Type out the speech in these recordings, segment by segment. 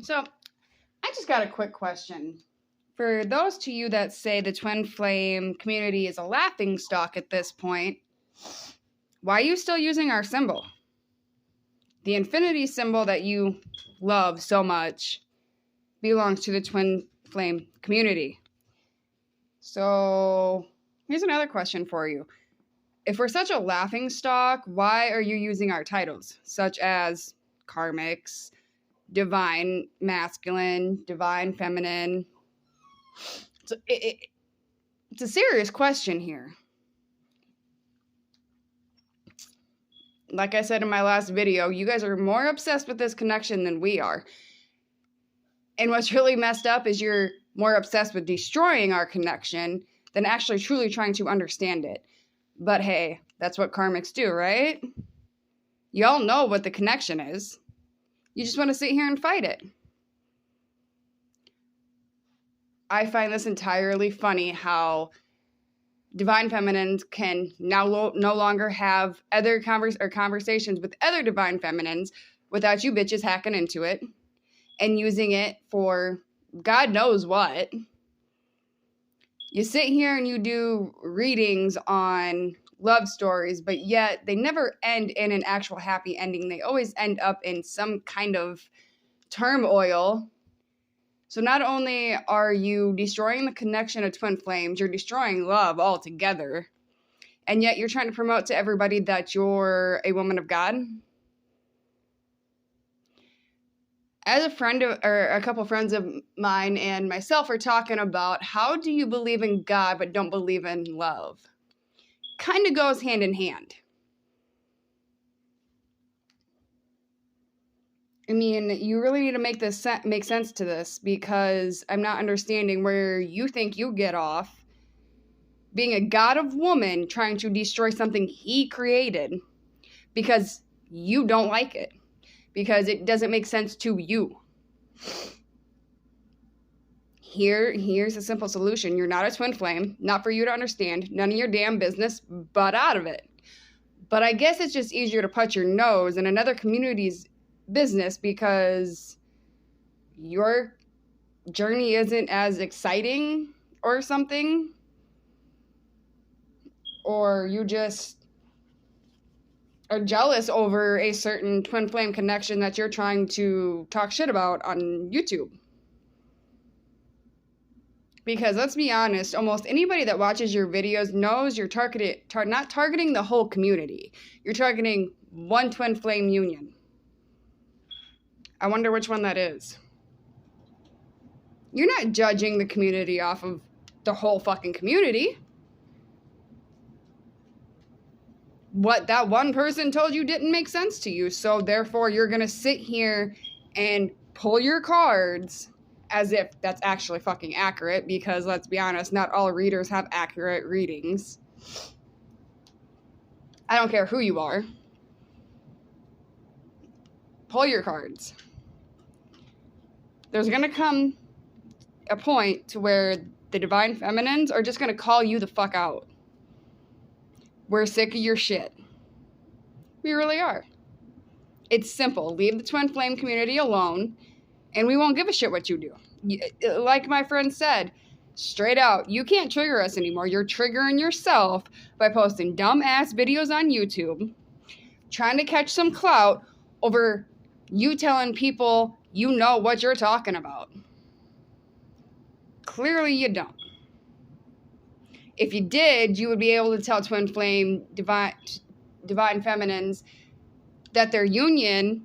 So, I just got a quick question. For those to you that say the twin flame community is a laughing stock at this point, why are you still using our symbol? The infinity symbol that you love so much belongs to the twin flame community. So, here's another question for you. If we're such a laughing stock, why are you using our titles, such as karmics, divine masculine, divine feminine? So it's a serious question here. Like I said in my last video, you guys are more obsessed with this connection than we are. And what's really messed up is you're more obsessed with destroying our connection than actually truly trying to understand it. But hey, that's what karmics do, right? You all know what the connection is. You just want to sit here and fight it. I find this entirely funny how divine feminines can now no longer have other conversations with other divine feminines without you bitches hacking into it and using it for God knows what. You sit here and you do readings on love stories, but yet they never end in an actual happy ending. They always end up in some kind of turmoil. So not only are you destroying the connection of twin flames, you're destroying love altogether. And yet you're trying to promote to everybody that you're a woman of God. As a friend or a couple friends of mine and myself are talking about how do you believe in God but don't believe in love? Kind of goes hand in hand. I mean, you really need to make sense to this, because I'm not understanding where you think you get off being a god of woman trying to destroy something he created because you don't like it, because it doesn't make sense to you. Here's a simple solution. You're not a twin flame, not for you to understand, none of your damn business, but out of it. But I guess it's just easier to put your nose in another community's business because your journey isn't as exciting or something, or you just are jealous over a certain twin flame connection that you're trying to talk shit about on YouTube. Because let's be honest, almost anybody that watches your videos knows you're not targeting the whole community. You're targeting one twin flame union. I wonder which one that is. You're not judging the community off of the whole fucking community. What that one person told you didn't make sense to you, so therefore you're going to sit here and pull your cards as if that's actually fucking accurate, because let's be honest, not all readers have accurate readings. I don't care who you are. Pull your cards. There's going to come a point to where the divine feminines are just going to call you the fuck out. We're sick of your shit. We really are. It's simple. Leave the twin flame community alone, and we won't give a shit what you do. Like my friend said, straight out, you can't trigger us anymore. You're triggering yourself by posting dumb-ass videos on YouTube, trying to catch some clout over you telling people you know what you're talking about. Clearly you don't. If you did, you would be able to tell twin flame divine feminines that their union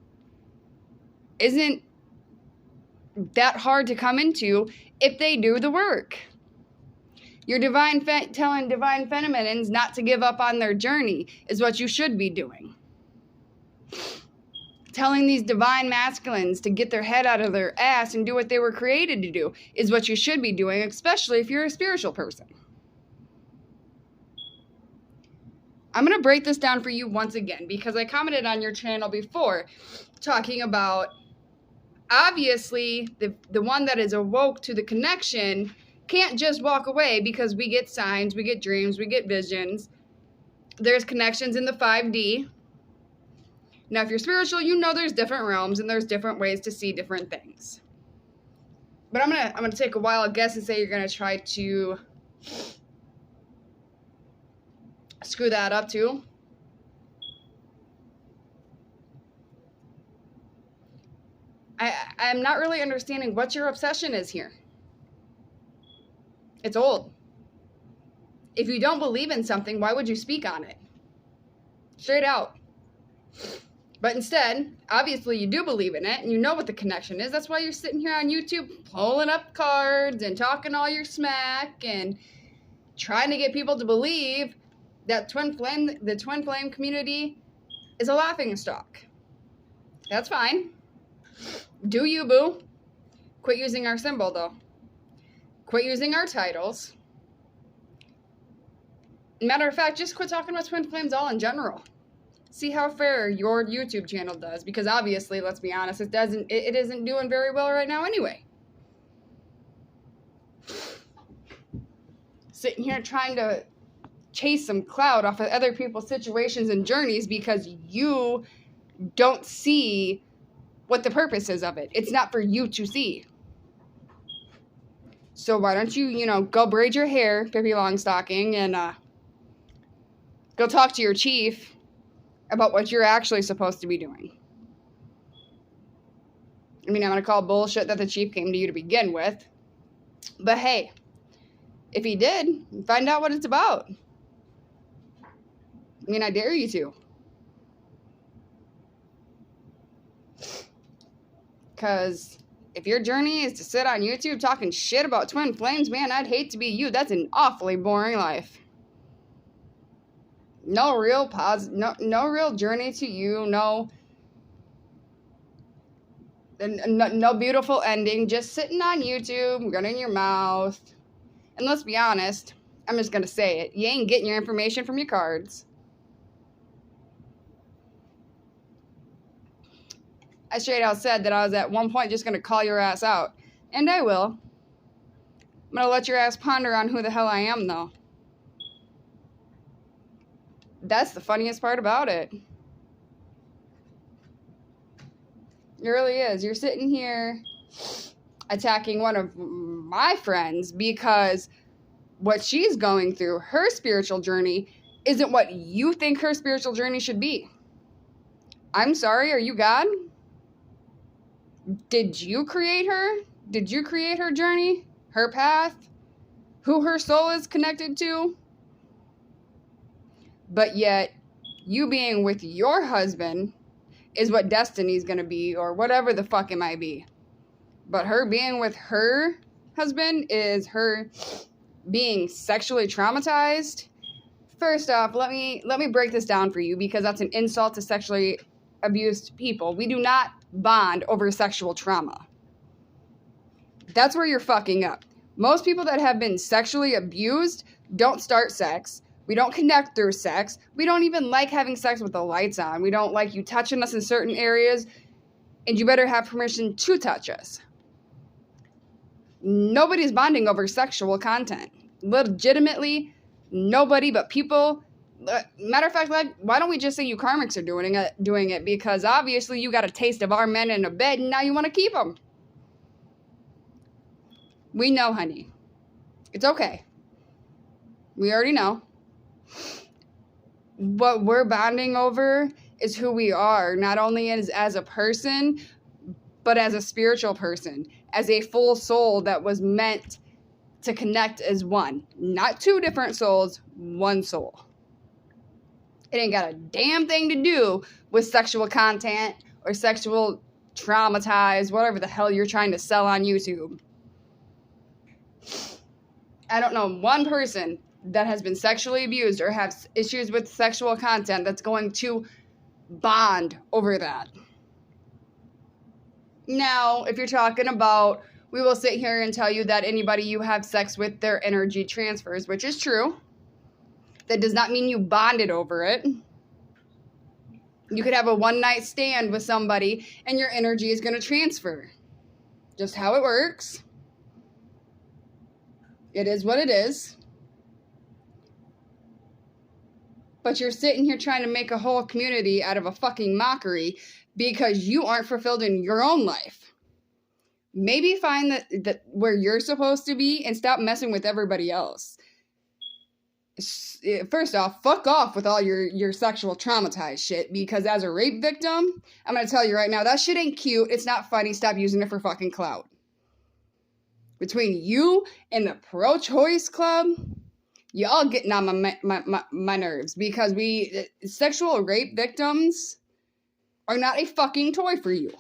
isn't that hard to come into if they do the work. Your telling divine feminines not to give up on their journey is what you should be doing. Telling these divine masculines to get their head out of their ass and do what they were created to do is what you should be doing, especially if you're a spiritual person. I'm going to break this down for you once again, because I commented on your channel before talking about, obviously, the one that is awoke to the connection can't just walk away, because we get signs, we get dreams, we get visions. There's connections in the 5D. Now, if you're spiritual, you know there's different realms and there's different ways to see different things. But I'm gonna take a wild guess and say you're gonna try to screw that up too. I'm not really understanding what your obsession is here. It's old. If you don't believe in something, why would you speak on it? Straight out. But instead, obviously you do believe in it and you know what the connection is. That's why you're sitting here on YouTube pulling up cards and talking all your smack and trying to get people to believe that the twin flame community is a laughingstock. That's fine. Do you, boo? Quit using our symbol, though. Quit using our titles. Matter of fact, just quit talking about twin flames all in general. See how fair your YouTube channel does, because obviously, let's be honest, it isn't doing very well right now anyway. Sitting here trying to chase some clout off of other people's situations and journeys because you don't see what the purpose is of it. It's not for you to see. So why don't you, go braid your hair, Pippi Longstocking, and go talk to your chief about what you're actually supposed to be doing. I mean, I'm going to call bullshit that the chief came to you to begin with. But hey, if he did, find out what it's about. I mean, I dare you to. Because if your journey is to sit on YouTube talking shit about twin flames, man, I'd hate to be you. That's an awfully boring life. No real no real journey to you. No beautiful ending. Just sitting on YouTube, running your mouth. And let's be honest, I'm just going to say it. You ain't getting your information from your cards. I straight out said that I was at one point just going to call your ass out. And I will. I'm going to let your ass ponder on who the hell I am, though. That's the funniest part about it. It really is. You're sitting here attacking one of my friends because what she's going through, her spiritual journey, isn't what you think her spiritual journey should be. I'm sorry, are you God? Did you create her? Did you create her journey? Her path? Who her soul is connected to? But yet, you being with your husband is what destiny's gonna be, or whatever the fuck it might be. But her being with her husband is her being sexually traumatized. First off, let me break this down for you, because that's an insult to sexually abused people. We do not bond over sexual trauma. That's where you're fucking up. Most people that have been sexually abused don't start sex. We don't connect through sex. We don't even like having sex with the lights on. We don't like you touching us in certain areas, and you better have permission to touch us. Nobody's bonding over sexual content. Legitimately, nobody but people. Matter of fact, why don't we just say you karmics are doing it? Because obviously you got a taste of our men in a bed, and now you want to keep them. We know, honey. It's okay. We already know. What we're bonding over is who we are, not only as a person, but as a spiritual person, as a full soul that was meant to connect as one. Not two different souls, one soul. It ain't got a damn thing to do with sexual content or sexual traumatized, whatever the hell you're trying to sell on YouTube. I don't know one person that has been sexually abused or has issues with sexual content that's going to bond over that. Now, if you're talking about, we will sit here and tell you that anybody you have sex with, their energy transfers, which is true. That does not mean you bonded over it. You could have a one-night stand with somebody and your energy is going to transfer. Just how it works. It is what it is. But you're sitting here trying to make a whole community out of a fucking mockery because you aren't fulfilled in your own life. Maybe find that where you're supposed to be and stop messing with everybody else. First off, fuck off with all your sexual traumatized shit, because as a rape victim, I'm going to tell you right now, that shit ain't cute. It's not funny. Stop using it for fucking clout. Between you and the pro-choice club, y'all getting on my nerves, because sexual rape victims are not a fucking toy for you.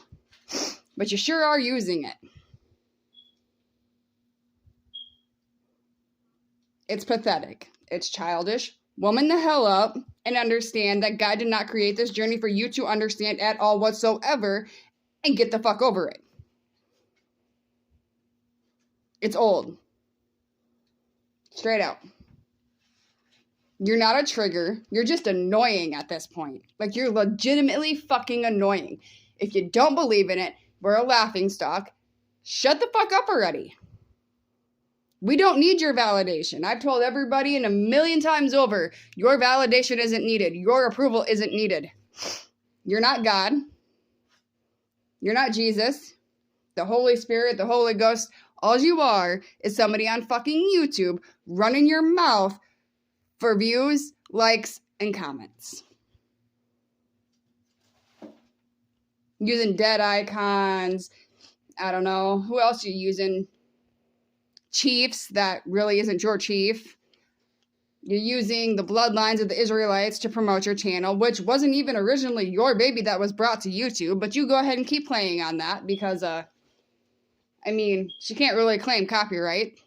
But you sure are using it. It's pathetic. It's childish. Woman the hell up and understand that God did not create this journey for you to understand at all whatsoever, and get the fuck over it. It's old. Straight out. You're not a trigger. You're just annoying at this point. Like, you're legitimately fucking annoying. If you don't believe in it, we're a laughingstock. Shut the fuck up already. We don't need your validation. I've told everybody and a million times over, your validation isn't needed. Your approval isn't needed. You're not God. You're not Jesus, the Holy Spirit, the Holy Ghost. All you are is somebody on fucking YouTube running your mouth for views, likes, and comments. Using dead icons. I don't know. Who else are you using? Chiefs that really isn't your chief. You're using the bloodlines of the Israelites to promote your channel, which wasn't even originally your baby that was brought to YouTube, but you go ahead and keep playing on that because, she can't really claim copyright.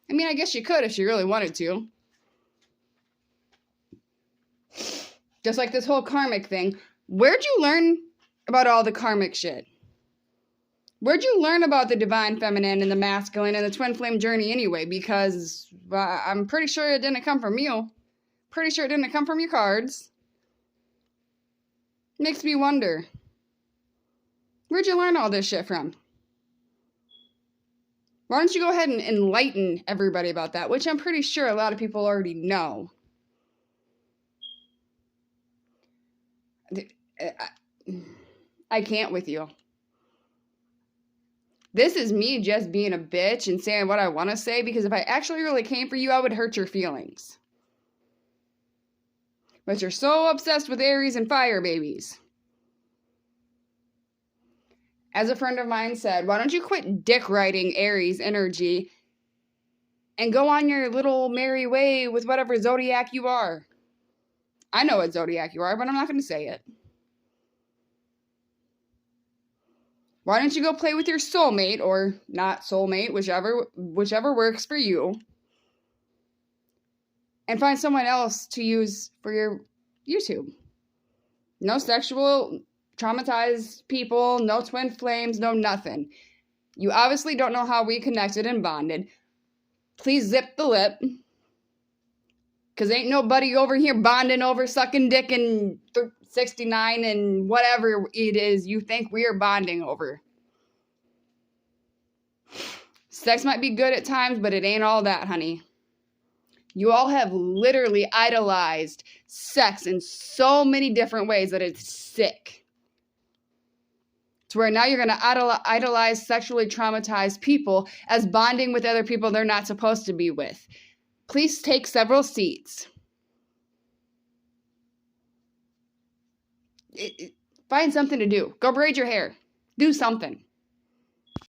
I guess she could if she really wanted to. Just like this whole karmic thing. Where'd you learn about all the karmic shit? Where'd you learn about the divine feminine and the masculine and the twin flame journey anyway? Because I'm pretty sure it didn't come from you. Pretty sure it didn't come from your cards. Makes me wonder. Where'd you learn all this shit from? Why don't you go ahead and enlighten everybody about that, which I'm pretty sure a lot of people already know. I can't with you. This is me just being a bitch and saying what I want to say, because if I actually really came for you, I would hurt your feelings. But you're so obsessed with Aries and fire babies. As a friend of mine said, why don't you quit dick riding Aries energy and go on your little merry way with whatever zodiac you are? I know what zodiac you are, but I'm not going to say it. Why don't you go play with your soulmate, or not soulmate, whichever works for you, and find someone else to use for your YouTube. No sexual traumatized people, no twin flames, no nothing. You obviously don't know how we connected and bonded. Please zip the lip. Because ain't nobody over here bonding over sucking dick and 69 and whatever it is you think we are bonding over. Sex might be good at times, but it ain't all that, honey. You all have literally idolized sex in so many different ways that it's sick. To where now you're going to idolize sexually traumatized people as bonding with other people they're not supposed to be with. Please take several seats. Find something to do. Go braid your hair. Do something.